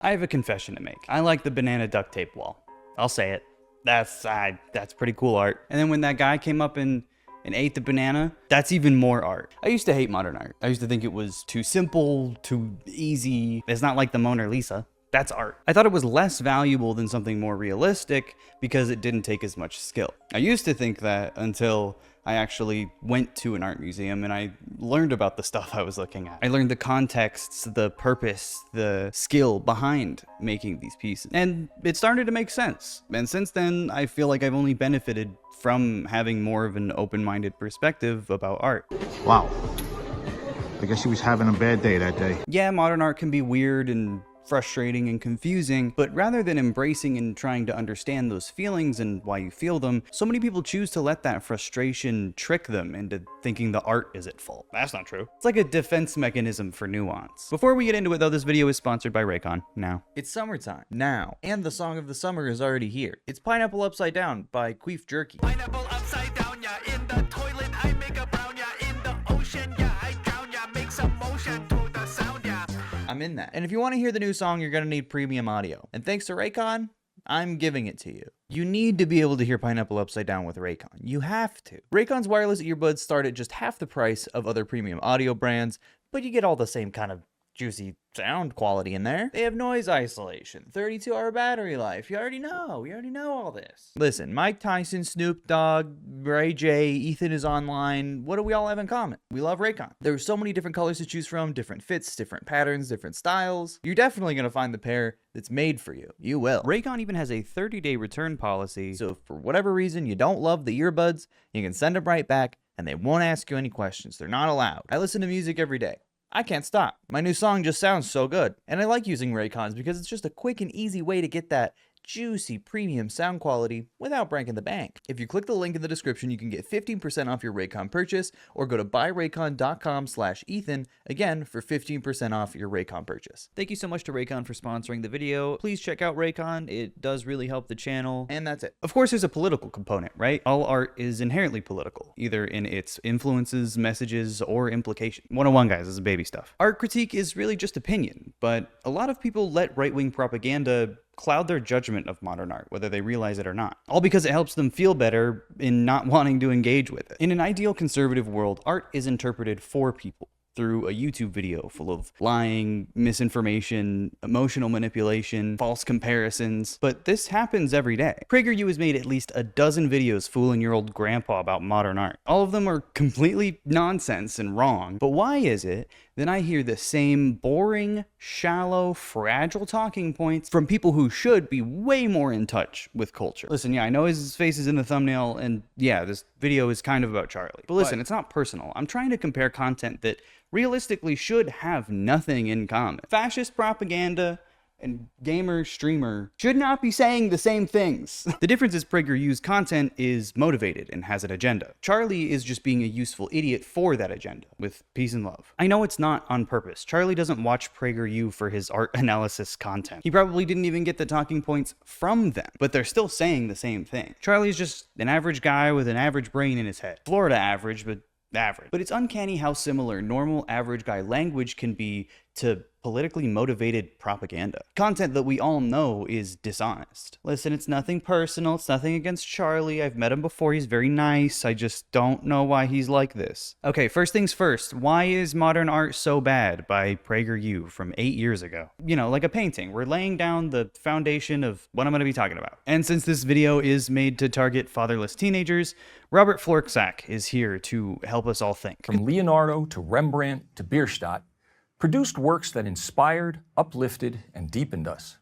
I have a confession to make. I like the banana duct tape wall. I'll say it. That's pretty cool art. And then when that guy came up and ate the banana, that's even more art. I used to hate modern art. I used to think it was too simple, too easy. It's not like the Mona Lisa. That's art. I thought it was less valuable than something more realistic because it didn't take as much skill. I used to think that until I actually went to an art museum and I learned about the stuff I was looking at. I learned the contexts, the purpose, the skill behind making these pieces. And it started to make sense. And since then, I feel like I've only benefited from having more of an open-minded perspective about art. Wow. I guess he was having a bad day that day. Yeah, modern art can be weird and frustrating and confusing, but rather than embracing and trying to understand those feelings and why you feel them, so many people choose to let that frustration trick them into thinking the art is at fault. That's not true. It's like a defense mechanism for nuance. Before we get into it though, this video is sponsored by Raycon now. It's summertime now, and the song of the summer is already here. It's Pineapple Upside Down by Queef Jerky. Pineapple upside down, yeah. In the toilet, I make a brown, yeah. In the ocean, yeah. I drown, yeah. Make some motion to the sound, yeah. I'm in that. And if you want to hear the new song, you're gonna need premium audio. And thanks to Raycon, I'm giving it to you. You need to be able to hear Pineapple Upside Down with Raycon. You have to. Raycon's wireless earbuds start at just half the price of other premium audio brands, but you get all the same kind of juicy sound quality in there. They have noise isolation, 32-hour battery life. You already know all this. Listen, Mike Tyson, Snoop Dogg, Ray J, Ethan is online. What do we all have in common? We love Raycon. There's so many different colors to choose from, different fits, different patterns, different styles. You're definitely gonna find the pair that's made for you. You will. Raycon even has a 30-day return policy. So if for whatever reason you don't love the earbuds, you can send them right back and they won't ask you any questions. They're not allowed. I listen to music every day. I can't stop. My new song just sounds so good. And I like using Raycons because it's just a quick and easy way to get that juicy premium sound quality without breaking the bank. If you click the link in the description, you can get 15% off your Raycon purchase, or go to buyraycon.com/Ethan, again, for 15% off your Raycon purchase. Thank you so much to Raycon for sponsoring the video. Please check out Raycon. It does really help the channel. And that's it. Of course, there's a political component, right? All art is inherently political, either in its influences, messages, or implication. 101, guys, this is baby stuff. Art critique is really just opinion, but a lot of people let right-wing propaganda cloud their judgment of modern art, whether they realize it or not. All because it helps them feel better in not wanting to engage with it. In an ideal conservative world, art is interpreted for people through a YouTube video full of lying, misinformation, emotional manipulation, false comparisons, but this happens every day. PragerU has made at least a dozen videos fooling your old grandpa about modern art. All of them are completely nonsense and wrong, but why is it that I hear the same boring, shallow, fragile talking points from people who should be way more in touch with culture? Listen, yeah, I know his face is in the thumbnail, and yeah, this video is kind of about Charlie. But listen, it's not personal. I'm trying to compare content that realistically should have nothing in common. Fascist propaganda and gamer streamer should not be saying the same things. The difference is PragerU's content is motivated and has an agenda. Charlie is just being a useful idiot for that agenda, with peace and love. I know it's not on purpose. Charlie doesn't watch PragerU for his art analysis content. He probably didn't even get the talking points from them, but they're still saying the same thing. Charlie's just an average guy with an average brain in his head. Florida average, but average. But it's uncanny how similar normal average guy language can be to politically motivated propaganda. Content that we all know is dishonest. Listen, it's nothing personal. It's nothing against Charlie. I've met him before. He's very nice. I just don't know why he's like this. Okay, first things first. Why is modern art so bad by PragerU from 8 years ago? You know, like a painting. We're laying down the foundation of what I'm going to be talking about. And since this video is made to target fatherless teenagers, Robert Florczak is here to help us all think. From Leonardo to Rembrandt to Bierstadt, produced works that inspired, uplifted, and deepened us.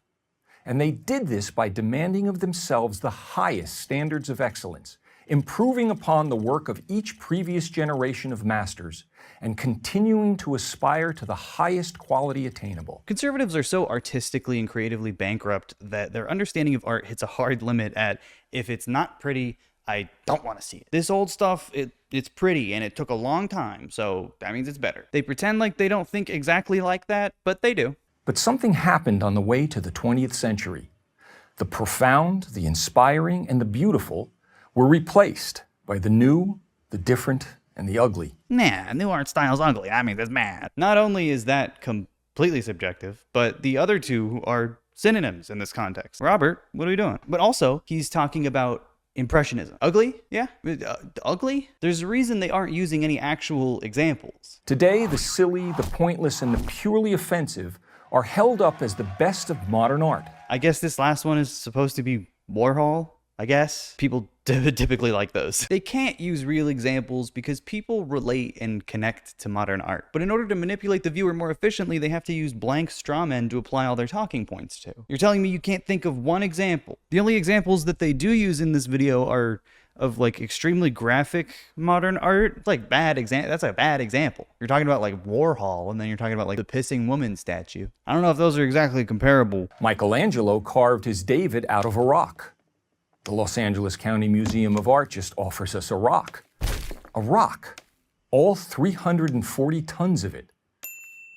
And they did this by demanding of themselves the highest standards of excellence, improving upon the work of each previous generation of masters, and continuing to aspire to the highest quality attainable. Conservatives are so artistically and creatively bankrupt that their understanding of art hits a hard limit at, if it's not pretty, I don't want to see it. This old stuff, it's pretty and it took a long time, so that means it's better. They pretend like they don't think exactly like that, but they do. But something happened on the way to the 20th century. The profound, the inspiring, and the beautiful were replaced by the new, the different, and the ugly. Nah, new art style's ugly. I mean, that's mad. Not only is that completely completely subjective, but the other two are synonyms in this context. Robert, what are we doing? But also, he's talking about Impressionism. Ugly? Yeah? Ugly? There's a reason they aren't using any actual examples. Today, the silly, the pointless, and the purely offensive are held up as the best of modern art. I guess this last one is supposed to be Warhol, I guess. People typically like those. They can't use real examples because people relate and connect to modern art. But in order to manipulate the viewer more efficiently, they have to use blank straw men to apply all their talking points to. You're telling me you can't think of one example? The only examples that they do use in this video are of like extremely graphic modern art. It's like that's a bad example. You're talking about like Warhol, and then you're talking about like the pissing woman statue. I don't know if those are exactly comparable. Michelangelo carved his David out of a rock. The Los Angeles County Museum of Art just offers us a rock. A rock. All 340 tons of it.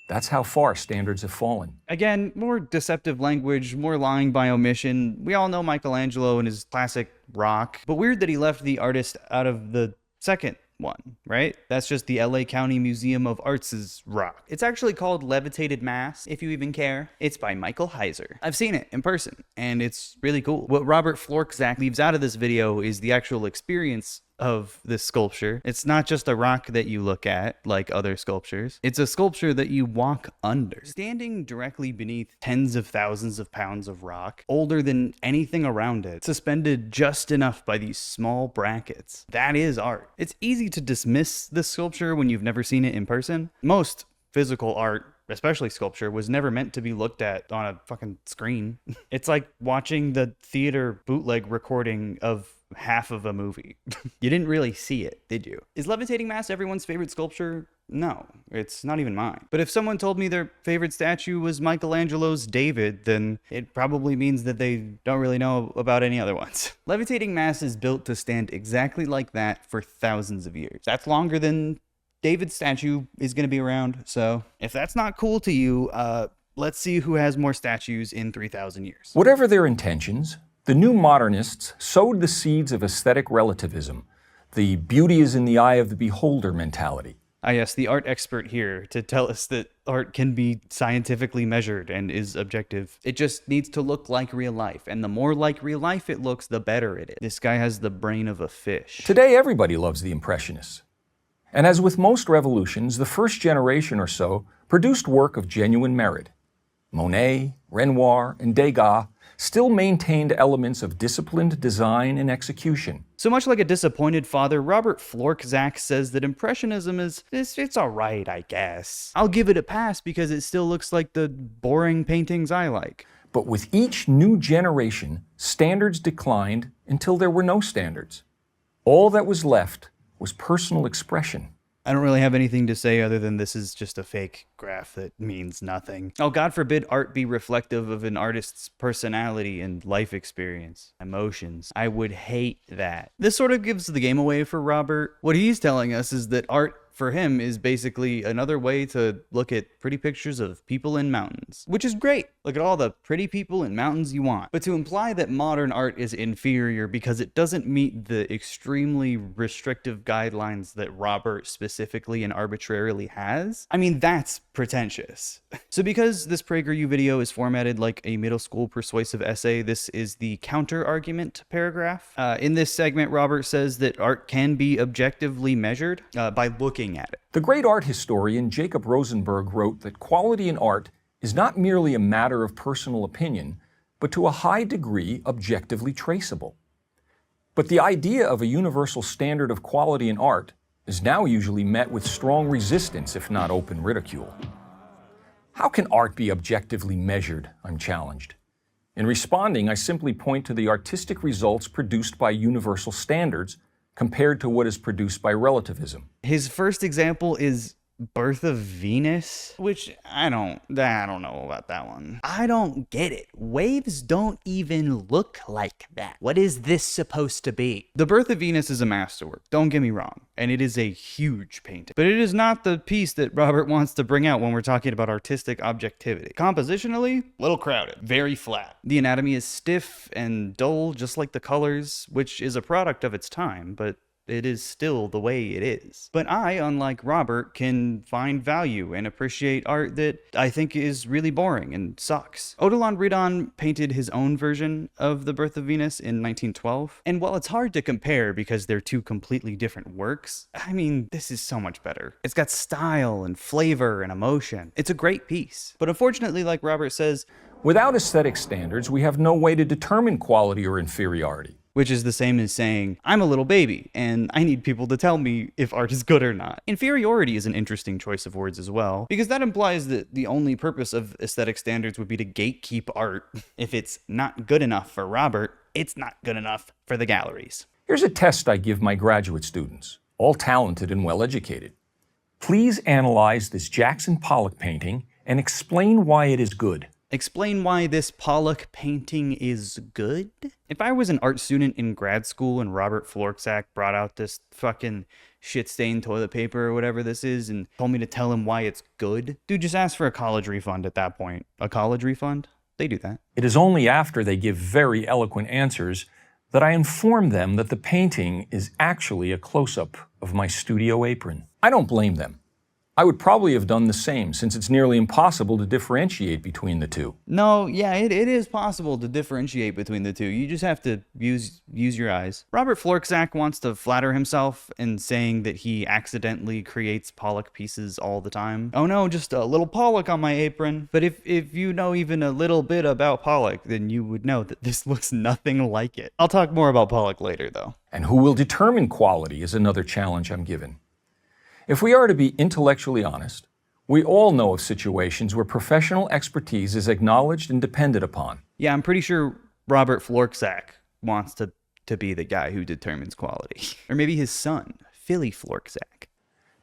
That's how far standards have fallen. Again, more deceptive language, more lying by omission. We all know Michelangelo and his classic rock, but weird that he left the artist out of the second one, right? That's just the LA County Museum of Arts' rock. It's actually called Levitated Mass, if you even care. It's by Michael Heiser. I've seen it in person, and it's really cool. What Robert Florczak leaves out of this video is the actual experience of this sculpture. It's not just a rock that you look at like other sculptures. It's a sculpture that you walk under. Standing directly beneath tens of thousands of pounds of rock, older than anything around it, suspended just enough by these small brackets. That is art. It's easy to dismiss this sculpture when you've never seen it in person. Most physical art, especially sculpture, was never meant to be looked at on a fucking screen. It's like watching the theater bootleg recording of half of a movie. You didn't really see it, did you? Is Levitating Mass everyone's favorite sculpture? No, it's not even mine. But if someone told me their favorite statue was Michelangelo's David, then it probably means that they don't really know about any other ones. Levitating Mass is built to stand exactly like that for thousands of years. That's longer than David's statue is going to be around. So if that's not cool to you, let's see who has more statues in 3,000 years. Whatever their intentions, the new modernists sowed the seeds of aesthetic relativism, the beauty is in the eye of the beholder mentality. Yes, the art expert here to tell us that art can be scientifically measured and is objective. It just needs to look like real life, and the more like real life it looks, the better it is. This guy has the brain of a fish. Today, everybody loves the Impressionists. And as with most revolutions, the first generation or so produced work of genuine merit. Monet, Renoir, and Degas still maintained elements of disciplined design and execution. So much like a disappointed father, Robert Florczak says that Impressionism it's alright, I guess. I'll give it a pass because it still looks like the boring paintings I like. But with each new generation, standards declined until there were no standards. All that was left was personal expression. I don't really have anything to say other than this is just a fake graph that means nothing. Oh, God forbid art be reflective of an artist's personality and life experience, emotions. I would hate that. This sort of gives the game away for Robert. What he's telling us is that art for him is basically another way to look at pretty pictures of people in mountains, which is great. Look at all the pretty people in mountains you want. But to imply that modern art is inferior because it doesn't meet the extremely restrictive guidelines that Robert specifically and arbitrarily has, I mean, that's pretentious. So because this PragerU video is formatted like a middle school persuasive essay, this is the counter argument paragraph. In this segment, Robert says that art can be objectively measured by looking at it. The great art historian Jacob Rosenberg wrote that quality in art is not merely a matter of personal opinion, but to a high degree objectively traceable. But the idea of a universal standard of quality in art is now usually met with strong resistance, if not open ridicule. How can art be objectively measured? I'm challenged. In responding, I simply point to the artistic results produced by universal standards compared to what is produced by relativism. His first example is Birth of Venus, which I don't know about that one. I don't get it. Waves don't even look like that. What is this supposed to be? The Birth of Venus is a masterwork, don't get me wrong, and it is a huge painting. But it is not the piece that Robert wants to bring out when we're talking about artistic objectivity. Compositionally, a little crowded, very flat. The anatomy is stiff and dull, just like the colors, which is a product of its time, but It is still the way it is. But I, unlike Robert, can find value and appreciate art that I think is really boring and sucks. Odilon Ridon painted his own version of The Birth of Venus in 1912, and while it's hard to compare because they're two completely different works, I mean, this is so much better. It's got style and flavor and emotion. It's a great piece. But unfortunately, like Robert says, Without aesthetic standards, we have no way to determine quality or inferiority. which is the same as saying, I'm a little baby, and I need people to tell me if art is good or not. Inferiority is an interesting choice of words as well, because that implies that the only purpose of aesthetic standards would be to gatekeep art. If it's not good enough for Robert, it's not good enough for the galleries. Here's a test I give my graduate students, all talented and well-educated. Please analyze this Jackson Pollock painting and explain why it is good. Explain why this Pollock painting is good? If I was an art student in grad school and Robert Florczak brought out this fucking shit-stained toilet paper or whatever this is and told me to tell him why it's good, dude, just ask for a college refund at that point. A college refund? They do that. It is only after they give very eloquent answers that I inform them that the painting is actually a close-up of my studio apron. I don't blame them. I would probably have done the same, since it's nearly impossible to differentiate between the two. No, yeah, it is possible to differentiate between the two. You just have to use your eyes. Robert Florczak wants to flatter himself in saying that he accidentally creates Pollock pieces all the time. Oh no, just a little Pollock on my apron. But if you know even a little bit about Pollock, then you would know that this looks nothing like it. I'll talk more about Pollock later, though. And who will determine quality is another challenge I'm given. If we are to be intellectually honest, we all know of situations where professional expertise is acknowledged and depended upon. Yeah, I'm pretty sure Robert Florczak wants to be the guy who determines quality. Or maybe his son, Philly Florczak.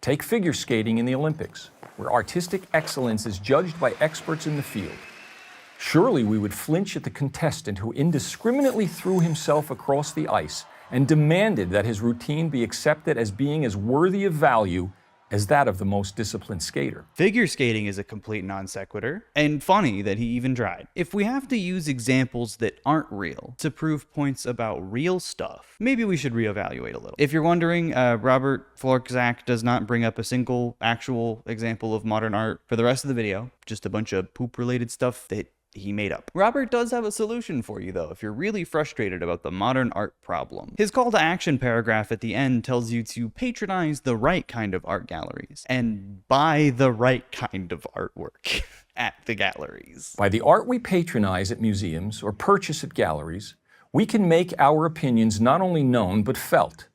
Take figure skating in the Olympics, where artistic excellence is judged by experts in the field. Surely we would flinch at the contestant who indiscriminately threw himself across the ice and demanded that his routine be accepted as being as worthy of value as that of the most disciplined skater. Figure skating is a complete non sequitur, and funny that he even tried. If we have to use examples that aren't real to prove points about real stuff, maybe we should reevaluate a little. If you're wondering, Robert Florczak does not bring up a single actual example of modern art for the rest of the video, just a bunch of poop-related stuff that he made up. Robert does have a solution for you, though, if you're really frustrated about the modern art problem. His call to action paragraph at the end tells you to patronize the right kind of art galleries and buy the right kind of artwork at the galleries. By the art we patronize at museums or purchase at galleries, we can make our opinions not only known but felt.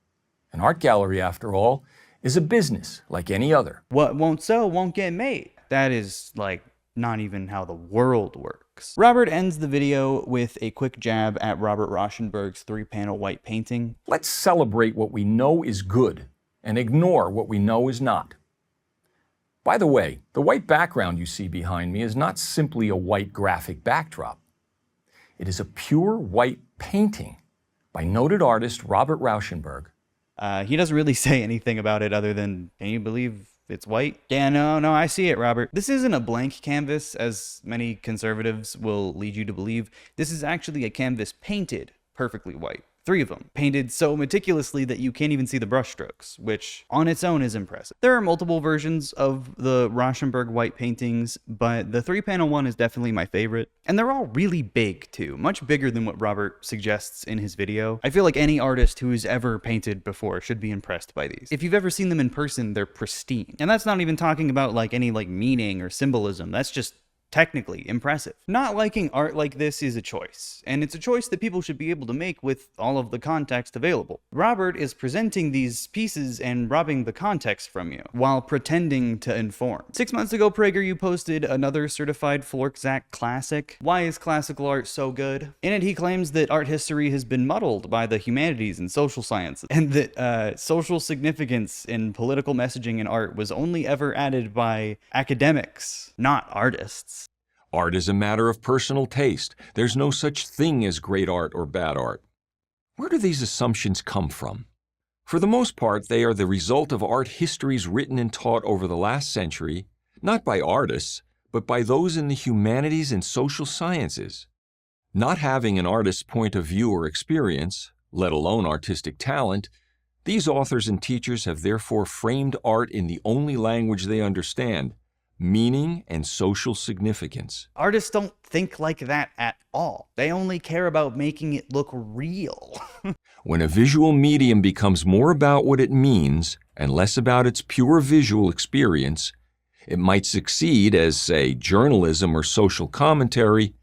An art gallery, after all, is a business like any other. What won't sell won't get made. That is, like, not even how the world works. Robert ends the video with a quick jab at Robert Rauschenberg's 3-panel white painting. Let's celebrate what we know is good and ignore what we know is not. By the way, the white background you see behind me is not simply a white graphic backdrop. It is a pure white painting by noted artist Robert Rauschenberg. He doesn't really say anything about it other than, can you believe it's white? Yeah, no, I see it, Robert. This isn't a blank canvas, as many conservatives will lead you to believe. This is actually a canvas painted perfectly white. 3 of them, painted so meticulously that you can't even see the brushstrokes, which on its own is impressive. There are multiple versions of the Rauschenberg white paintings, but the 3-panel one is definitely my favorite. And they're all really big too, much bigger than what Robert suggests in his video. I feel like any artist who's ever painted before should be impressed by these. If you've ever seen them in person, they're pristine. And that's not even talking about like any like meaning or symbolism, that's just technically impressive. Not liking art like this is a choice, and it's a choice that people should be able to make with all of the context available. Robert is presenting these pieces and robbing the context from you, while pretending to inform. 6 months ago, PragerU posted another certified Florczak classic, Why is Classical Art So Good? In it, he claims that art history has been muddled by the humanities and social sciences, and that social significance in political messaging in art was only ever added by academics, not artists. Art is a matter of personal taste. There's no such thing as great art or bad art. Where do these assumptions come from? For the most part, they are the result of art histories written and taught over the last century, not by artists, but by those in the humanities and social sciences. Not having an artist's point of view or experience, let alone artistic talent, These authors and teachers have therefore framed art in the only language they understand, meaning and social significance. Artists don't think like that at all. They only care about making it look real. When a visual medium becomes more about what it means and less about its pure visual experience, it might succeed as, say, journalism or social commentary,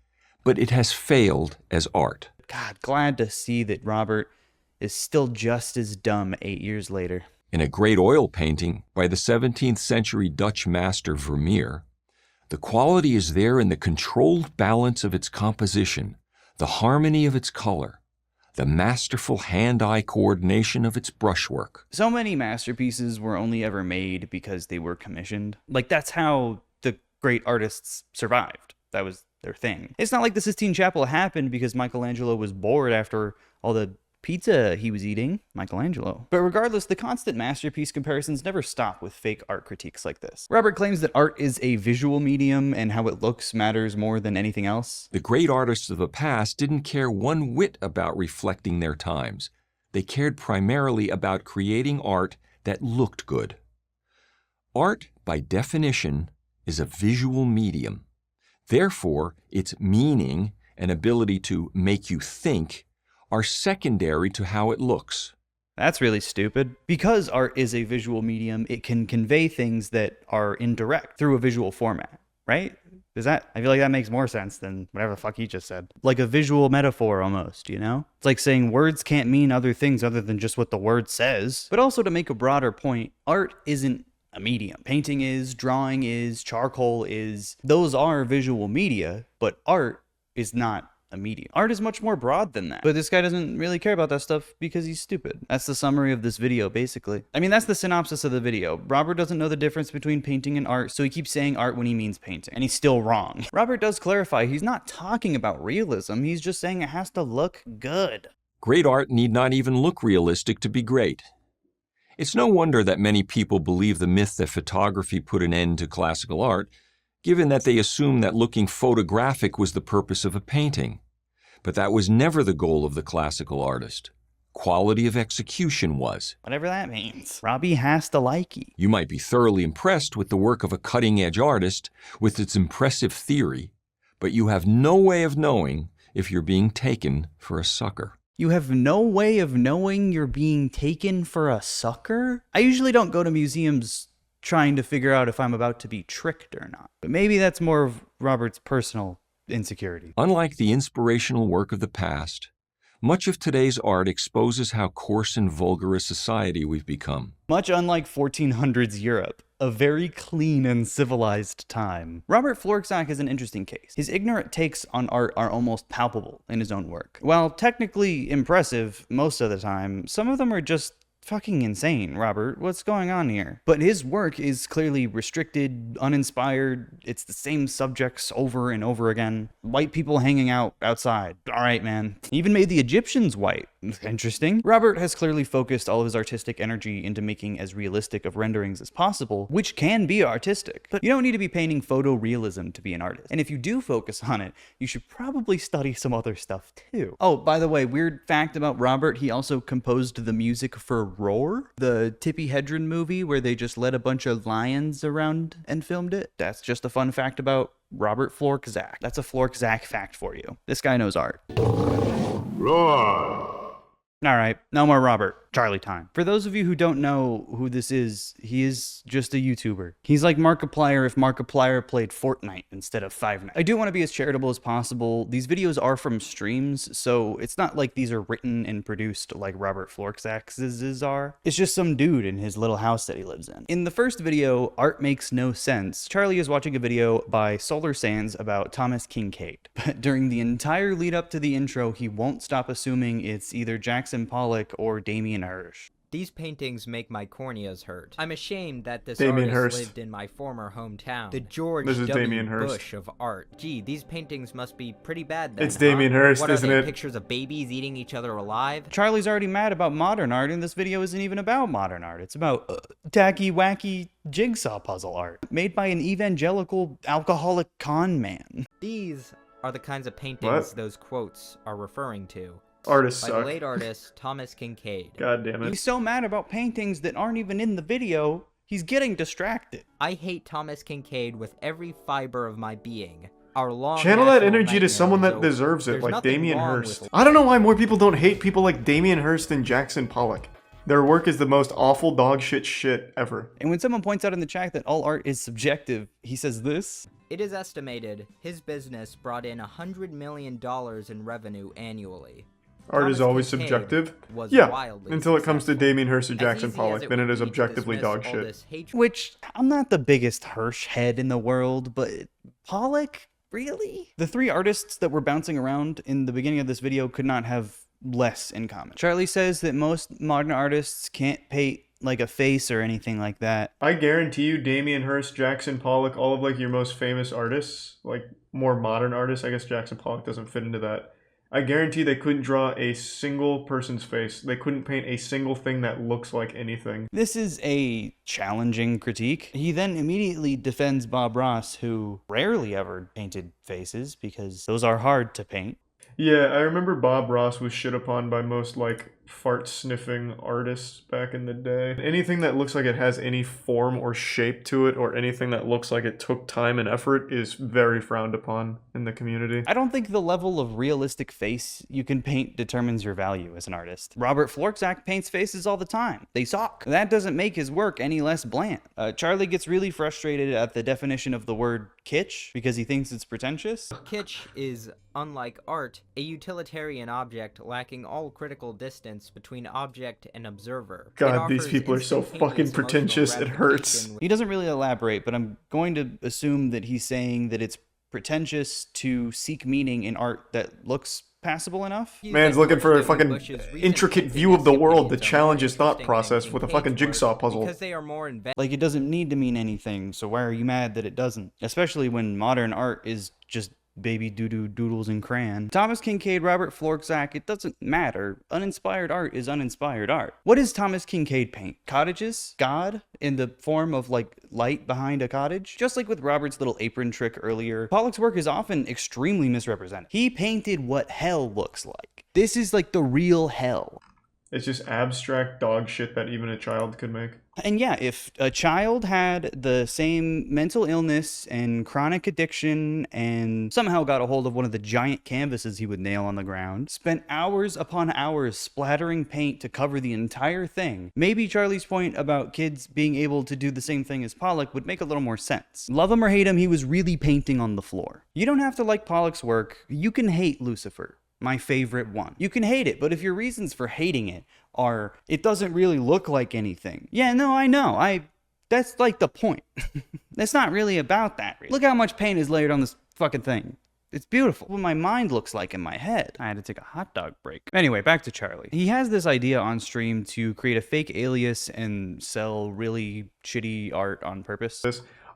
but it has failed as art. God, glad to see that Robert is still just as dumb 8 years later. In a great oil painting by the 17th century Dutch master Vermeer, the quality is there in the controlled balance of its composition, the harmony of its color, the masterful hand-eye coordination of its brushwork. So many masterpieces were only ever made because they were commissioned. Like, that's how the great artists survived. That was their thing. It's not like the Sistine Chapel happened because Michelangelo was bored after all the pizza he was eating. Michelangelo. But regardless, the constant masterpiece comparisons never stop with fake art critiques like this. Robert claims that art is a visual medium and how it looks matters more than anything else. The great artists of the past didn't care one whit about reflecting their times. They cared primarily about creating art that looked good. Art, by definition, is a visual medium. Therefore, its meaning and ability to make you think are secondary to how it looks. That's really stupid. Because art is a visual medium, it can convey things that are indirect through a visual format, right? I feel like that makes more sense than whatever the fuck he just said. Like a visual metaphor almost, you know? It's like saying words can't mean other things other than just what the word says. But also to make a broader point, art isn't a medium. Painting is, drawing is, charcoal is. Those are visual media, but art is not a medium. Art is much more broad than that. But this guy doesn't really care about that stuff because he's stupid. That's the summary of this video, basically. I mean, that's the synopsis of the video. Robert doesn't know the difference between painting and art, so he keeps saying art when he means painting. And he's still wrong. Robert does clarify he's not talking about realism, he's just saying it has to look good. Great art need not even look realistic to be great. It's no wonder that many people believe the myth that photography put an end to classical art, given that they assume that looking photographic was the purpose of a painting. But that was never the goal of the classical artist. Quality of execution was. Whatever that means. Robbie has to like you. You might be thoroughly impressed with the work of a cutting-edge artist, with its impressive theory, but you have no way of knowing if you're being taken for a sucker. You have no way of knowing you're being taken for a sucker? I usually don't go to museums trying to figure out if I'm about to be tricked or not. But maybe that's more of Robert's personal insecurity. Unlike the inspirational work of the past, much of today's art exposes how coarse and vulgar a society we've become. Much unlike 1400s Europe, a very clean and civilized time. Robert Florczak is an interesting case. His ignorant takes on art are almost palpable in his own work. While technically impressive most of the time, some of them are just fucking insane. Robert, what's going on here? But his work is clearly restricted, uninspired. It's the same subjects over and over again. White people hanging out outside. All right, man. He even made the Egyptians white. Interesting. Robert has clearly focused all of his artistic energy into making as realistic of renderings as possible, which can be artistic. But you don't need to be painting photorealism to be an artist. And if you do focus on it, you should probably study some other stuff too. Oh, by the way, weird fact about Robert, he also composed the music for Roar, the Tippi Hedren movie where they just led a bunch of lions around and filmed it. That's just a fun fact about Robert Florczak. That's a Florczak fact for you. This guy knows art. Roar! All right, no more Robert. Charlie time. For those of you who don't know who this is, he is just a YouTuber. He's like Markiplier if Markiplier played Fortnite instead of Five Nights. I do want to be as charitable as possible. These videos are from streams, so it's not like these are written and produced like Robert Florczak's are. It's just some dude in his little house that he lives in. In the first video, Art Makes No Sense, Charlie is watching a video by Solar Sands about Thomas Kincaid. But during the entire lead up to the intro, he won't stop assuming it's either Jackson Pollock or Damien Hirst. These paintings make my corneas hurt. I'm ashamed that this Damien artist Hirst. lived in my former hometown. The George This is W. Damien Hirst. Bush of art. Gee, these paintings must be pretty bad then, It's Damien huh? Hirst, what isn't are they, it? pictures of babies eating each other alive? Charlie's already mad about modern art, and this video isn't even about modern art. It's about tacky, wacky jigsaw puzzle art made by an evangelical alcoholic con man. These are the kinds of paintings What? those quotes are referring to. Artists by the suck. late artist Thomas Kincaid. God damn it. He's so mad about paintings that aren't even in the video, he's getting distracted. I hate Thomas Kincaid with every fiber of my being. Our long Channel that national energy to nightmare someone is that over. deserves it, There's like nothing Damien wrong Hirst. with- I don't know why more people don't hate people like Damien Hirst and Jackson Pollock. Their work is the most awful dog shit ever. And when someone points out in the chat that all art is subjective, he says this. It is estimated his business brought in $100 million in revenue annually. Art Thomas is always Kincaid subjective. was Yeah, wildly until it comes to successful. Damien Hirst or As Jackson easy Pollock, as then it would is be to objectively dismiss dog all shit. this hatred- Which, I'm not the biggest Hirsch head in the world, but Pollock? Really? The three artists that were bouncing around in the beginning of this video could not have less in common. Charlie says that most modern artists can't paint like a face or anything like that. I guarantee you Damien Hirst, Jackson Pollock, all of like your most famous artists, like more modern artists, I guess Jackson Pollock doesn't fit into that. I guarantee they couldn't draw a single person's face. They couldn't paint a single thing that looks like anything. This is a challenging critique. He then immediately defends Bob Ross, who rarely ever painted faces because those are hard to paint. Yeah, I remember Bob Ross was shit upon by most like fart sniffing artists back in the day. Anything that looks like it has any form or shape to it, or anything that looks like it took time and effort, is very frowned upon in the community. I don't think the level of realistic face you can paint determines your value as an artist. Robert Florczak paints faces all the time. They suck. That doesn't make his work any less bland. Charlie gets really frustrated at the definition of the word kitsch because he thinks it's pretentious. Kitsch is, unlike art, a utilitarian object lacking all critical distance between object and observer. It God, these offers people are so instantaneous fucking emotional pretentious, it hurts. gratification He doesn't really elaborate, but I'm going to assume that he's saying that it's pretentious to seek meaning in art that looks passable enough. Man's looking for a fucking intricate view of the world to challenge his thought process with a fucking jigsaw puzzle. Because they are more Like, it doesn't need to mean anything, so why are you mad that it doesn't? Especially when modern art is just baby doo-doo doodles and crayon. Thomas Kincaid, Robert Florczak, it doesn't matter. Uninspired art is uninspired art. What does Thomas Kincaid paint? Cottages? God? In the form of, like, light behind a cottage? Just like with Robert's little apron trick earlier, Pollock's work is often extremely misrepresented. He painted what hell looks like. This is like the real hell. It's just abstract dog shit that even a child could make. And yeah, if a child had the same mental illness and chronic addiction and somehow got a hold of one of the giant canvases he would nail on the ground, spent hours upon hours splattering paint to cover the entire thing, maybe Charlie's point about kids being able to do the same thing as Pollock would make a little more sense. Love him or hate him, he was really painting on the floor. You don't have to like Pollock's work. You can hate Lucifer, my favorite one. You can hate it, but if your reasons for hating it are, it doesn't really look like anything. Yeah, no, I know. That's like the point. That's not really about that. Really. Look how much paint is layered on this fucking thing. It's beautiful. What my mind looks like in my head. I had to take a hot dog break. Anyway, back to Charlie. He has this idea on stream to create a fake alias and sell really shitty art on purpose.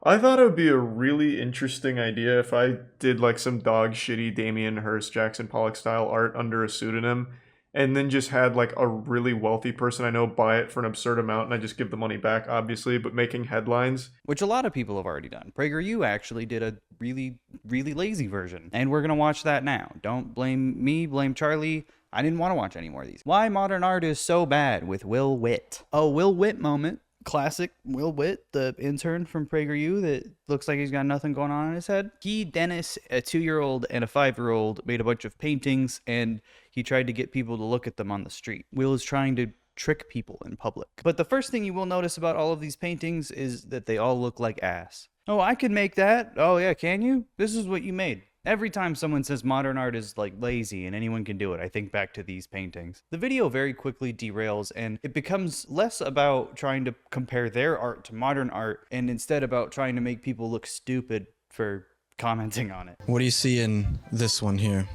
I thought it would be a really interesting idea if I did like some dog shitty Damien Hirst, Jackson Pollock style art under a pseudonym, and then just had like a really wealthy person I know buy it for an absurd amount and I just give the money back, obviously, but making headlines. Which a lot of people have already done. PragerU actually did a really, really lazy version. And we're gonna watch that now. Don't blame me, blame Charlie. I didn't want to watch any more of these. Why modern art is so bad with Will Witt. Oh, Will Witt moment. Classic Will Witt, the intern from PragerU that looks like he's got nothing going on in his head. He, Dennis, a 2-year-old and a 5-year-old made a bunch of paintings and he tried to get people to look at them on the street. Will is trying to trick people in public. But the first thing you will notice about all of these paintings is that they all look like ass. Oh, I could make that. Oh yeah, can you? This is what you made. Every time someone says modern art is like lazy and anyone can do it, I think back to these paintings. The video very quickly derails and it becomes less about trying to compare their art to modern art and instead about trying to make people look stupid for commenting on it. What do you see in this one here?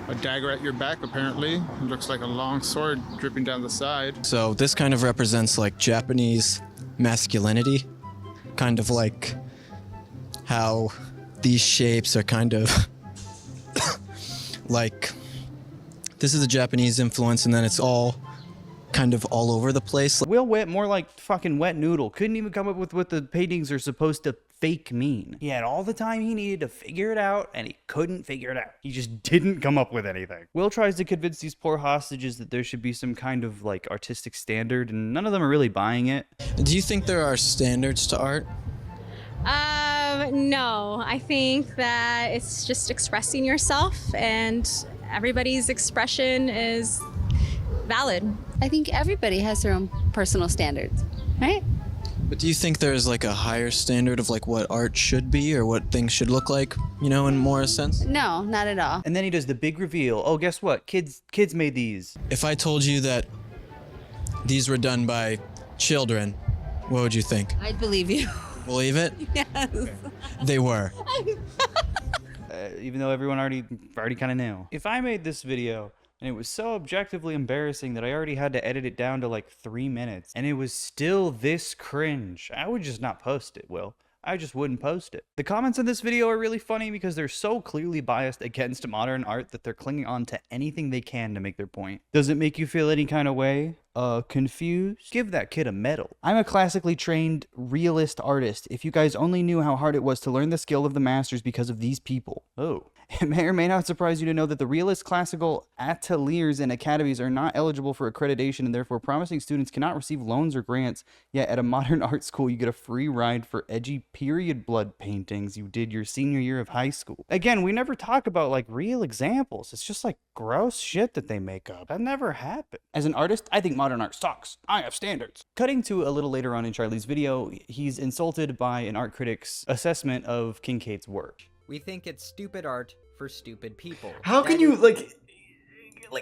A dagger at your back, apparently. It looks like a long sword dripping down the side. So this kind of represents like Japanese masculinity, kind of like how these shapes are kind of like, this is a Japanese influence and then it's all kind of all over the place. Will Witt, more like fucking wet noodle, couldn't even come up with what the paintings are supposed to fake mean. He had all the time he needed to figure it out, and he couldn't figure it out. He just didn't come up with anything. Will tries to convince these poor hostages that there should be some kind of like artistic standard, and none of them are really buying it. Do you think there are standards to art? No, I think that it's just expressing yourself, and everybody's expression is valid. I think everybody has their own personal standards, right? But do you think there's like a higher standard of like what art should be or what things should look like, you know, in more a sense? No, not at all. And then he does the big reveal. Oh, guess what? Kids made these. If I told you that these were done by children, what would you think? I'd believe you. Believe it? Yes. They were. Even though everyone already kind of knew. If I made this video and it was so objectively embarrassing that I already had to edit it down to like 3 minutes, and it was still this cringe, I would just not post it, Will. I just wouldn't post it. The comments in this video are really funny because they're so clearly biased against modern art that they're clinging on to anything they can to make their point. Does it make you feel any kind of way? Confused? Give that kid a medal. I'm a classically trained realist artist. If you guys only knew how hard it was to learn the skill of the masters because of these people. Oh. It may or may not surprise you to know that the realist classical ateliers and academies are not eligible for accreditation, and therefore promising students cannot receive loans or grants. Yet at a modern art school, you get a free ride for edgy period blood paintings you did your senior year of high school. Again, we never talk about like real examples. It's just like gross shit that they make up. That never happened. As an artist, I think modern art sucks. I have standards. Cutting to a little later on in Charlie's video, he's insulted by an art critic's assessment of Kincaid's work. We think it's stupid art for stupid people. How can you, like,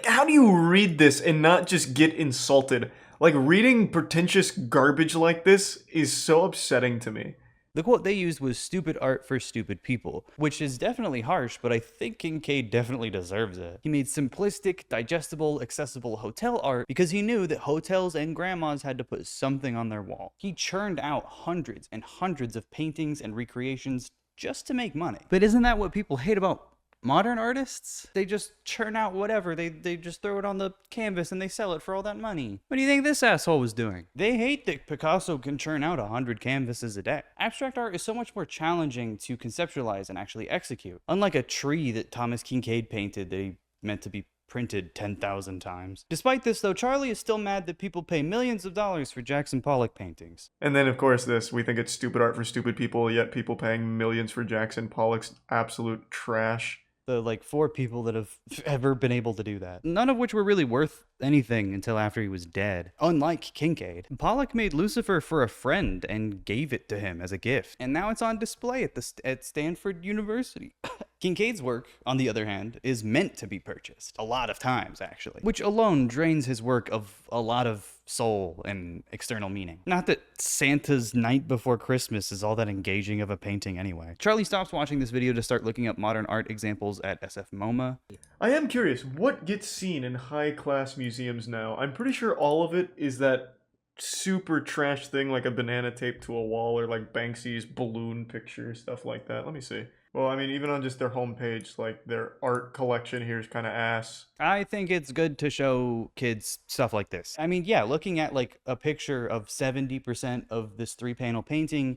how do you read this and not just get insulted? Like, reading pretentious garbage like this is so upsetting to me. The quote they used was "stupid art for stupid people," which is definitely harsh, but I think Kincaid definitely deserves it. He made simplistic, digestible, accessible hotel art because he knew that hotels and grandmas had to put something on their wall. He churned out hundreds and hundreds of paintings and recreations just to make money. But isn't that what people hate about modern artists? They just churn out whatever. They just throw it on the canvas and they sell it for all that money. What do you think this asshole was doing? They hate that Picasso can churn out 100 canvases a day. Abstract art is so much more challenging to conceptualize and actually execute. Unlike a tree that Thomas Kincaid painted that he meant to be printed 10,000 times. Despite this though, Charlie is still mad that people pay millions of dollars for Jackson Pollock paintings. And then of course this, we think it's stupid art for stupid people, yet people paying millions for Jackson Pollock's absolute trash. The like 4 people that have ever been able to do that. None of which were really worth anything until after he was dead. Unlike Kincaid, Pollock made Lucifer for a friend and gave it to him as a gift. And now it's on display at Stanford University. Kincaid's work, on the other hand, is meant to be purchased. A lot of times, actually. Which alone drains his work of a lot of soul and external meaning. Not that Santa's Night Before Christmas is all that engaging of a painting anyway. Charlie stops watching this video to start looking up modern art examples at SF MoMA. I am curious, what gets seen in high-class museums now? I'm pretty sure all of it is that super trash thing like a banana taped to a wall or like Banksy's balloon picture, stuff like that. Let me see. Well, I mean, even on just their homepage, like their art collection here is kind of ass. I think it's good to show kids stuff like this. I mean, yeah, looking at like a picture of 70% of this 3-panel painting,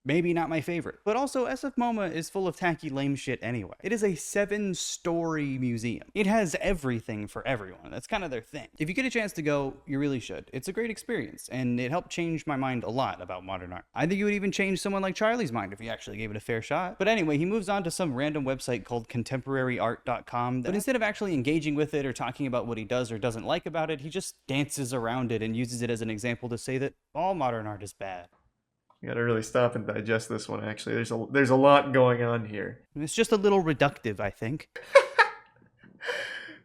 maybe not my favorite. But also, SF MoMA is full of tacky lame shit anyway. It is a 7-story museum. It has everything for everyone. That's kind of their thing. If you get a chance to go, you really should. It's a great experience, and it helped change my mind a lot about modern art. I think it would even change someone like Charlie's mind if he actually gave it a fair shot. But anyway, he moves on to some random website called contemporaryart.com, but instead of actually engaging with it or talking about what he does or doesn't like about it, he just dances around it and uses it as an example to say that all modern art is bad. You gotta really stop and digest this one, actually. There's a lot going on here. It's just a little reductive, I think.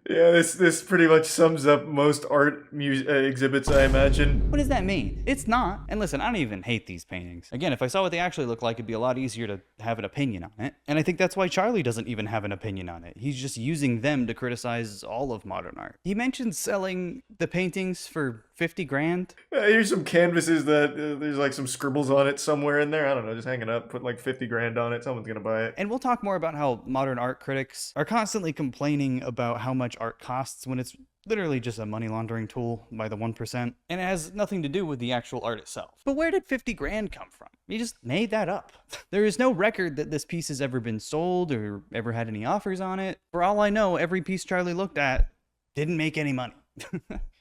Yeah, this pretty much sums up most art exhibits, I imagine. What does that mean? It's not. And listen, I don't even hate these paintings. Again, if I saw what they actually look like, it'd be a lot easier to have an opinion on it. And I think that's why Charlie doesn't even have an opinion on it. He's just using them to criticize all of modern art. He mentioned selling the paintings for 50 grand. Here's some canvases that there's like some scribbles on it somewhere in there. I don't know, just hang it up, put like 50 grand on it. Someone's gonna buy it. And we'll talk more about how modern art critics are constantly complaining about how much art costs when it's Literally just a money laundering tool by the 1%. And it has nothing to do with the actual art itself. But where did 50 grand come from? You just made that up. There is no record that this piece has ever been sold or ever had any offers on it. For all I know, every piece Charlie looked at didn't make any money.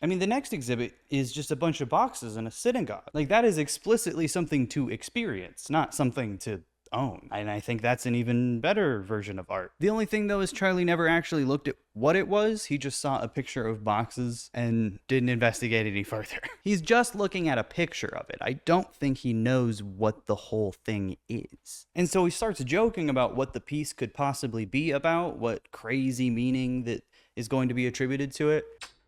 I mean, the next exhibit is just a bunch of boxes in a synagogue. Like, that is explicitly something to experience, not something to own. And I think that's an even better version of art. The only thing though is Charlie never actually looked at what it was. He just saw a picture of boxes and didn't investigate any further. He's just looking at a picture of it. I don't think he knows what the whole thing is. And so he starts joking about what the piece could possibly be about, what crazy meaning that is going to be attributed to it.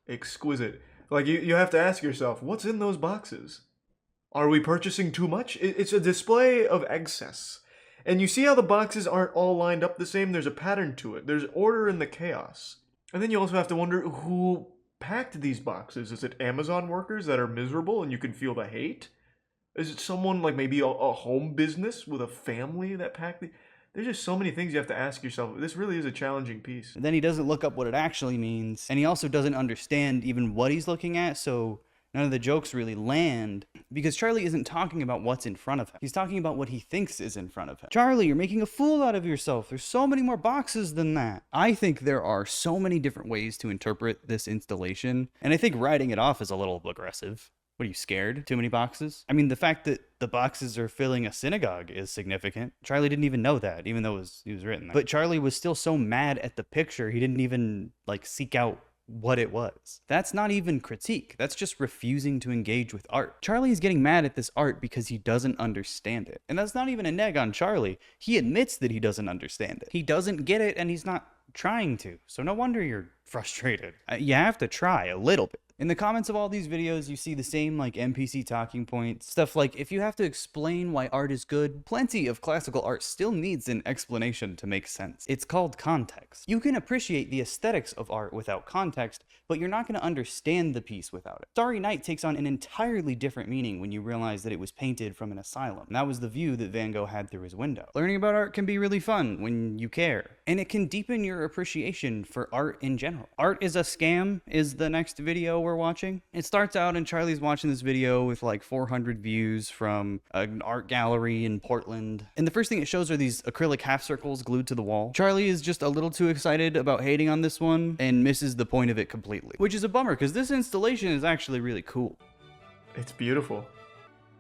Exquisite. Like, you have to ask yourself, what's in those boxes? Are we purchasing too much? It's a display of excess. And you see how the boxes aren't all lined up the same? There's a pattern to it. There's order in the chaos. And then you also have to wonder who packed these boxes. Is it Amazon workers that are miserable and you can feel the hate? Is it someone like maybe a home business with a family that packed the... There's just so many things you have to ask yourself. This really is a challenging piece. And then he doesn't look up what it actually means. And he also doesn't understand even what he's looking at, so none of the jokes really land, because Charlie isn't talking about what's in front of him. He's talking about what he thinks is in front of him. Charlie, you're making a fool out of yourself. There's so many more boxes than that. I think there are so many different ways to interpret this installation, and I think writing it off is a little aggressive. What, are you scared? Too many boxes? I mean, the fact that the boxes are filling a synagogue is significant. Charlie didn't even know that, even though it was written there. But Charlie was still so mad at the picture, he didn't even, like, seek out what it was. That's not even critique. That's just refusing to engage with art. Charlie is getting mad at this art because he doesn't understand it. And that's not even a neg on Charlie. He admits that he doesn't understand it. He doesn't get it, and he's not trying to. So no wonder you're frustrated. You have to try a little bit. In the comments of all these videos, you see the same like NPC talking points. Stuff like, if you have to explain why art is good, plenty of classical art still needs an explanation to make sense. It's called context. You can appreciate the aesthetics of art without context, but you're not going to understand the piece without it. Starry Night takes on an entirely different meaning when you realize that it was painted from an asylum. And that was the view that Van Gogh had through his window. Learning about art can be really fun when you care, and it can deepen your appreciation for art in general. Art is a Scam is the next video we're watching. It starts out and Charlie's watching this video with like 400 views from an art gallery in Portland. And the first thing it shows are these acrylic half circles glued to the wall. Charlie is just a little too excited about hating on this one and misses the point of it completely, which is a bummer because this installation is actually really cool. It's beautiful.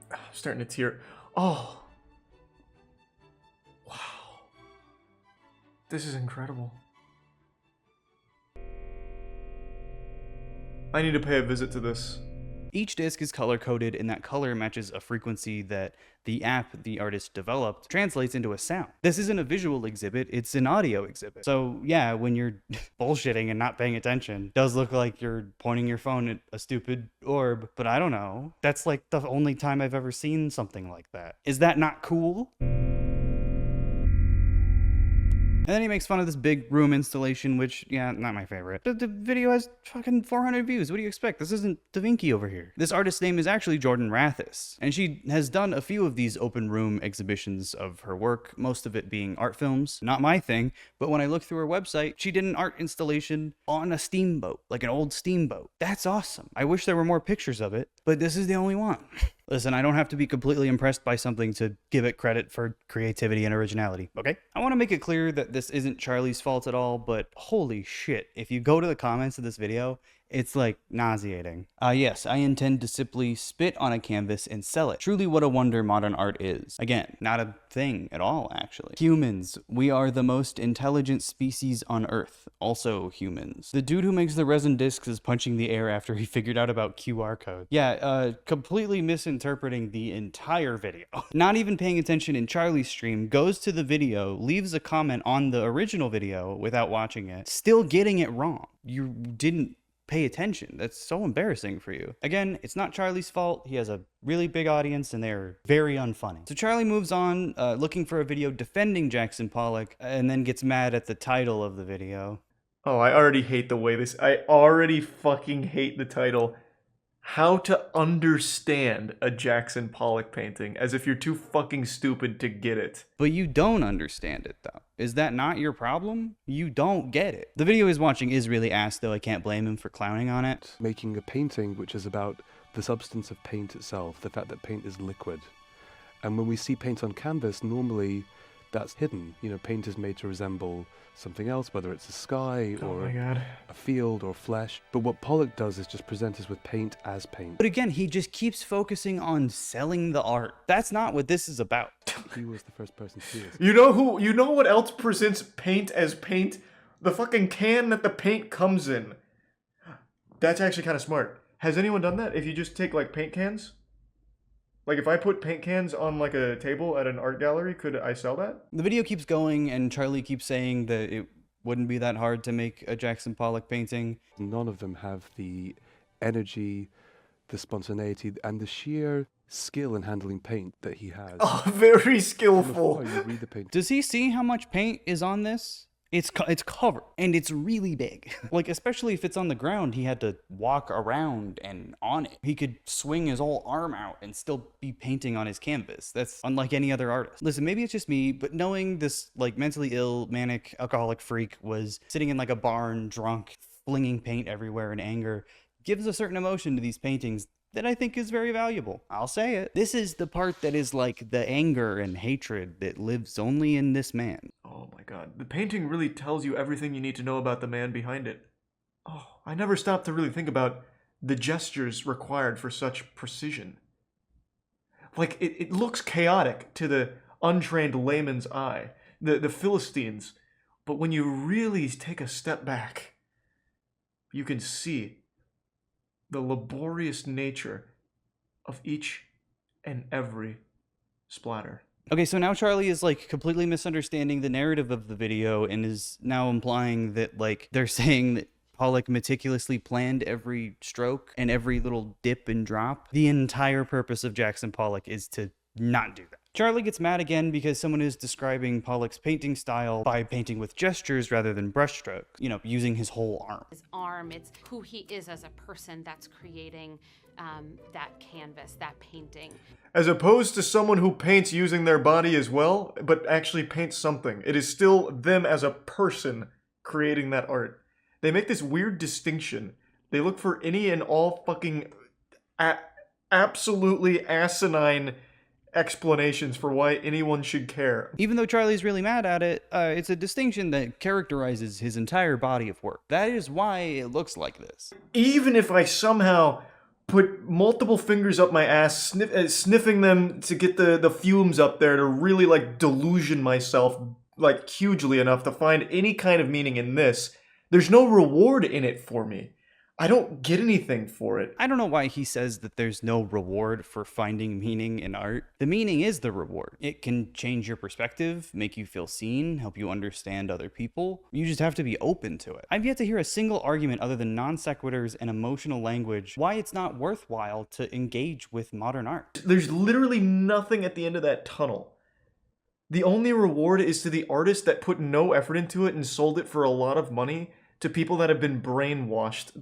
I'm starting to tear. Oh. Wow. This is incredible. I need to pay a visit to this. Each disc is color-coded, and that color matches a frequency that the app the artist developed translates into a sound. This isn't a visual exhibit, it's an audio exhibit. So yeah, when you're bullshitting and not paying attention, it does look like you're pointing your phone at a stupid orb, but I don't know. That's like the only time I've ever seen something like that. Is that not cool? And then he makes fun of this big room installation, which, yeah, not my favorite. The video has fucking 400 views. What do you expect? This isn't Da Vinci over here. This artist's name is actually Jordan Rathis, and she has done a few of these open room exhibitions of her work, most of it being art films. Not my thing, but when I looked through her website, she did an art installation on a steamboat, like an old steamboat. That's awesome. I wish there were more pictures of it, but this is the only one. Listen, I don't have to be completely impressed by something to give it credit for creativity and originality, okay? I want to make it clear that this isn't Charlie's fault at all, but holy shit, if you go to the comments of this video, it's like nauseating. Yes, I intend to simply spit on a canvas and sell it. Truly what a wonder modern art is. Again, not a thing at all, actually. Humans, we are the most intelligent species on Earth. Also humans. The dude who makes the resin discs is punching the air after he figured out about QR codes. Yeah, completely misinterpreting the entire video. Not even paying attention in Charlie's stream, goes to the video, leaves a comment on the original video without watching it, still getting it wrong. You didn't pay attention. That's so embarrassing for you. Again, it's not Charlie's fault. He has a really big audience and they're very unfunny. So Charlie moves on, looking for a video defending Jackson Pollock, and then gets mad at the title of the video. Oh, I already hate the way this... I already fucking hate the title. how to understand a Jackson Pollock painting as if you're too fucking stupid to get it. But you don't understand it, though. Is that not your problem? You don't get it. The video he's watching is really ass, though I can't blame him for clowning on it. Making a painting which is about the substance of paint itself, the fact that paint is liquid. And when we see paint on canvas, normally that's hidden. You know, paint is made to resemble something else, whether it's a sky or a field or flesh. But what Pollock does is just present us with paint as paint. But again, he just keeps focusing on selling the art. That's not what this is about. He was the first person to do this. You know what else presents paint as paint? The fucking can that the paint comes in. That's actually kind of smart. Has anyone done that? If you just take like paint cans? Like if I put paint cans on like a table at an art gallery, could I sell that? The video keeps going and Charlie keeps saying that it wouldn't be that hard to make a Jackson Pollock painting. None of them have the energy, the spontaneity, and the sheer skill in handling paint that he has. Oh, very skillful. You read the paint. Does he see how much paint is on this? It's covered, and it's really big. Like, especially if it's on the ground, he had to walk around and on it. He could swing his whole arm out and still be painting on his canvas. That's unlike any other artist. Listen, maybe it's just me, but knowing this, like, mentally ill, manic, alcoholic freak was sitting in, like, a barn, drunk, flinging paint everywhere in anger, gives a certain emotion to these paintings that I think is very valuable. I'll say it. This is the part that is like the anger and hatred that lives only in this man. Oh my god. The painting really tells you everything you need to know about the man behind it. Oh, I never stopped to really think about the gestures required for such precision. Like, it looks chaotic to the untrained layman's eye, the Philistines, but when you really take a step back, you can see the laborious nature of each and every splatter. Okay, so now Charlie is like completely misunderstanding the narrative of the video and is now implying that like they're saying that Pollock meticulously planned every stroke and every little dip and drop. The entire purpose of Jackson Pollock is to not do that. Charlie gets mad again because someone is describing Pollock's painting style by painting with gestures rather than brushstrokes, you know, using his whole arm. His arm, it's who he is as a person that's creating that canvas, that painting. As opposed to someone who paints using their body as well, but actually paints something. It is still them as a person creating that art. They make this weird distinction. They look for any and all fucking absolutely asinine explanations for why anyone should care. Even though Charlie's really mad at it, it's a distinction that characterizes his entire body of work. That is why it looks like this. Even if I somehow put multiple fingers up my ass, sniffing them to get the fumes up there to really like delusion myself like hugely enough to find any kind of meaning in this, there's no reward in it for me. I don't get anything for it. I don't know why he says that there's no reward for finding meaning in art. The meaning is the reward. It can change your perspective, make you feel seen, help you understand other people. You just have to be open to it. I've yet to hear a single argument other than non sequiturs and emotional language why it's not worthwhile to engage with modern art. There's literally nothing at the end of that tunnel. The only reward is to the artist that put no effort into it and sold it for a lot of money to people that have been brainwashed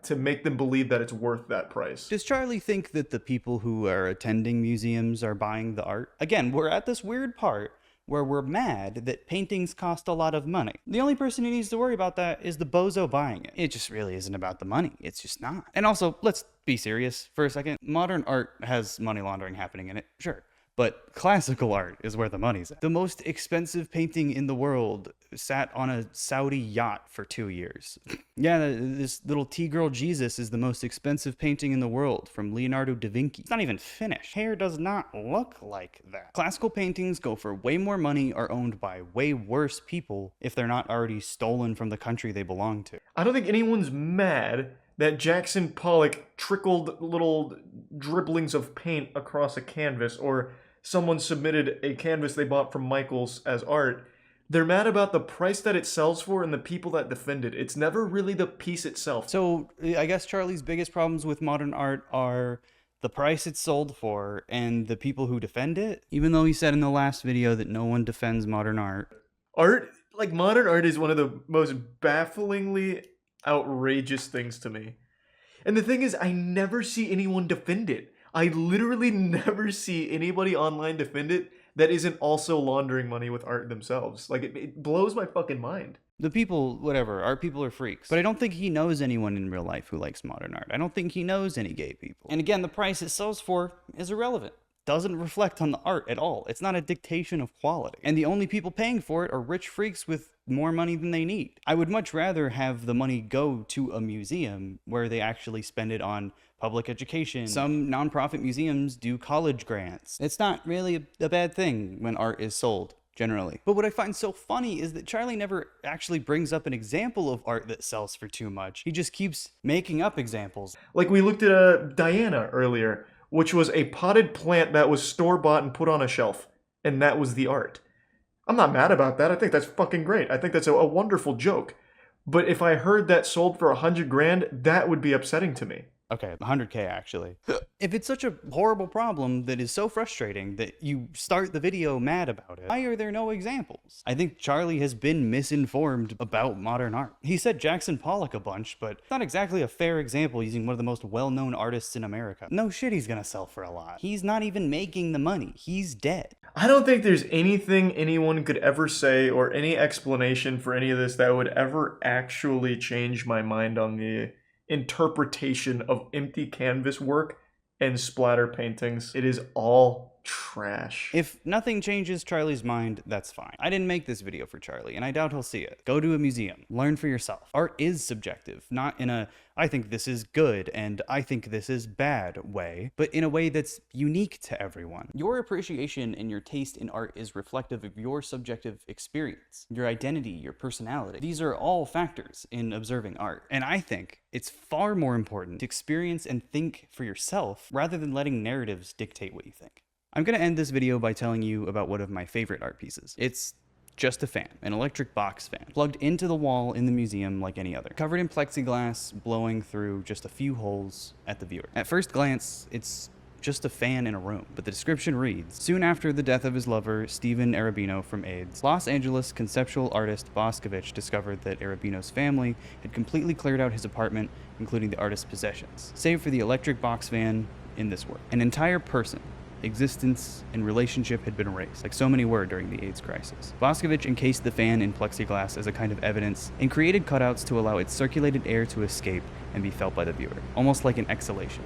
to make them believe that it's worth that price. Does Charlie think that the people who are attending museums are buying the art? Again, we're at this weird part where we're mad that paintings cost a lot of money. The only person who needs to worry about that is the bozo buying it. It just really isn't about the money. It's just not. And also, let's be serious for a second. Modern art has money laundering happening in it, sure. But classical art is where the money's at. The most expensive painting in the world sat on a Saudi yacht for 2 years. Yeah, this little T-girl Jesus is the most expensive painting in the world from Leonardo da Vinci. It's not even finished. Hair does not look like that. Classical paintings go for way more money, are owned by way worse people if they're not already stolen from the country they belong to. I don't think anyone's mad that Jackson Pollock trickled little dribblings of paint across a canvas, or someone submitted a canvas they bought from Michaels as art. They're mad about the price that it sells for and the people that defend it. It's never really the piece itself. So I guess Charlie's biggest problems with modern art are the price it's sold for and the people who defend it, even though he said in the last video that no one defends modern art. Modern art is one of the most bafflingly outrageous things to me. And the thing is, I never see anyone defend it. I literally never see anybody online defend it that isn't also laundering money with art themselves. Like, it blows my fucking mind. The people, whatever, art people are freaks. But I don't think he knows anyone in real life who likes modern art. I don't think he knows any gay people. And again, the price it sells for is irrelevant. Doesn't reflect on the art at all. It's not a dictation of quality. And the only people paying for it are rich freaks with more money than they need. I would much rather have the money go to a museum where they actually spend it on public education. Some nonprofit museums do college grants. It's not really a bad thing when art is sold, generally. But what I find so funny is that Charlie never actually brings up an example of art that sells for too much. He just keeps making up examples. Like, we looked at Diana earlier, which was a potted plant that was store-bought and put on a shelf. And that was the art. I'm not mad about that. I think that's fucking great. I think that's a wonderful joke. But if I heard that sold for $100,000, that would be upsetting to me. Okay, 100K actually. If it's such a horrible problem that is so frustrating that you start the video mad about it, why are there no examples? I think Charlie has been misinformed about modern art. He said Jackson Pollock a bunch, but it's not exactly a fair example using one of the most well-known artists in America. No shit he's gonna sell for a lot. He's not even making the money. He's dead. I don't think there's anything anyone could ever say or any explanation for any of this that would ever actually change my mind on the interpretation of empty canvas work and splatter paintings. It is all trash. If nothing changes Charlie's mind, that's fine. I didn't make this video for Charlie, and I doubt he'll see it. Go to a museum. Learn for yourself. Art is subjective, not in a I think this is good and I think this is bad way, but in a way that's unique to everyone. Your appreciation and your taste in art is reflective of your subjective experience, your identity, your personality. These are all factors in observing art. And I think it's far more important to experience and think for yourself rather than letting narratives dictate what you think. I'm going to end this video by telling you about one of my favorite art pieces. It's just a fan, an electric box fan, plugged into the wall in the museum like any other, covered in plexiglass, blowing through just a few holes at the viewer. At first glance, it's just a fan in a room, but the description reads, soon after the death of his lover, Stephen Arabino, from AIDS, Los Angeles conceptual artist Boscovich discovered that Arabino's family had completely cleared out his apartment, including the artist's possessions, save for the electric box fan in this work. An entire person, existence, and relationship had been erased, like so many were during the AIDS crisis. Boscovich encased the fan in plexiglass as a kind of evidence and created cutouts to allow its circulated air to escape and be felt by the viewer, almost like an exhalation.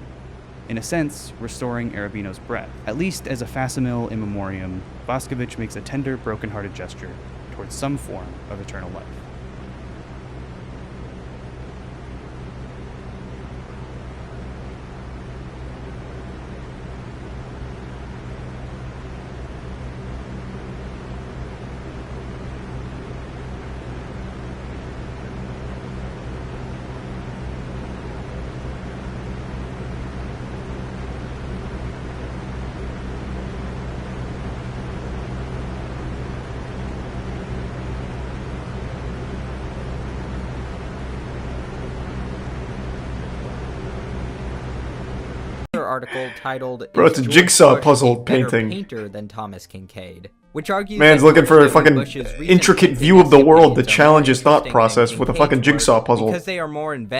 In a sense, restoring Arabino's breath. At least as a facsimile in memoriam, Boscovich makes a tender, broken-hearted gesture towards some form of eternal life. Article titled Bro, it's a George jigsaw Bush puzzle a better painting. painter than Thomas Kincaid, which argues Man's that looking for a George fucking Bush's recent intricate painting view of the world that opinions are more challenges thought interesting process than with a Kincaid's fucking jigsaw work puzzle. because they are more inventive.